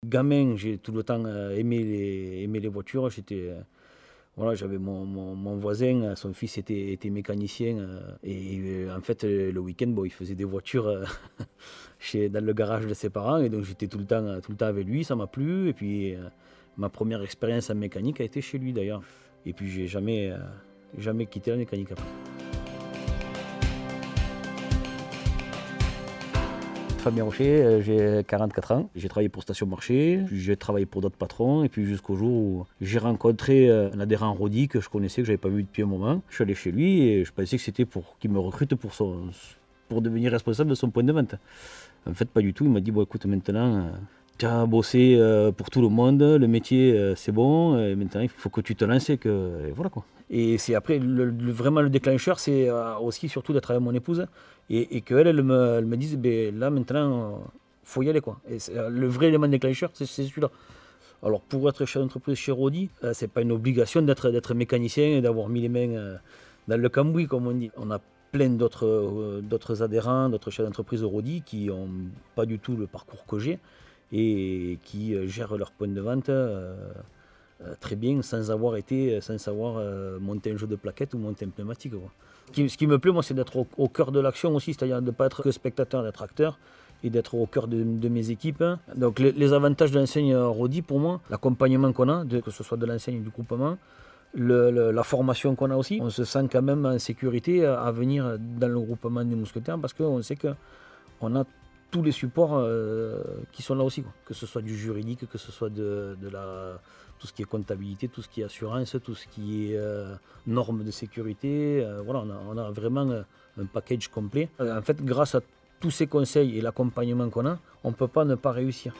Gamin, j'ai tout le temps aimé les voitures. Voilà, j'avais mon voisin, son fils était mécanicien. En fait, le week-end, bon, il faisait des voitures dans le garage de ses parents. Et donc j'étais tout le temps avec lui, ça m'a plu. Et puis ma première expérience en mécanique a été chez lui d'ailleurs. Et puis j'ai jamais quitté la mécanique après. Fabien Rocher, j'ai 44 ans, j'ai travaillé pour Station Marché, j'ai travaillé pour d'autres patrons et puis jusqu'au jour où j'ai rencontré un adhérent Rodi que je connaissais, que j'avais pas vu depuis un moment. Je suis allé chez lui et je pensais que c'était pour qu'il me recrute pour devenir responsable de son point de vente. En fait, pas du tout, il m'a dit bon écoute maintenant tu as bossé pour tout le monde, le métier c'est bon, et maintenant il faut que tu te lances et voilà quoi. Et c'est après, vraiment le déclencheur, c'est aussi surtout d'être avec mon épouse et qu'elle elle me dise, ben, là maintenant, faut y aller quoi. Et le vrai élément déclencheur, c'est celui-là. Alors pour être chef d'entreprise chez Rodi, c'est pas une obligation d'être mécanicien et d'avoir mis les mains dans le cambouis comme on dit. On a plein d'autres adhérents, d'autres chefs d'entreprise Rodi qui n'ont pas du tout le parcours que j'ai et qui gèrent leur point de vente très bien sans savoir monter un jeu de plaquettes ou monter un pneumatique. Quoi. Ce qui me plaît, moi, c'est d'être au cœur de l'action aussi, c'est-à-dire de ne pas être que spectateur, d'être acteur et d'être au cœur de mes équipes. Donc les avantages de l'enseigne Rodi, pour moi, l'accompagnement qu'on a, que ce soit de l'enseigne ou du groupement, la formation qu'on a aussi, on se sent quand même en sécurité à venir dans le groupement des mousquetaires parce qu'on sait qu'on a tous les supports qui sont là aussi, quoi. Que ce soit du juridique, que ce soit tout ce qui est comptabilité, tout ce qui est assurance, tout ce qui est normes de sécurité. Voilà, on a vraiment un package complet. En fait, grâce à tous ces conseils et l'accompagnement qu'on a, on ne peut pas ne pas réussir.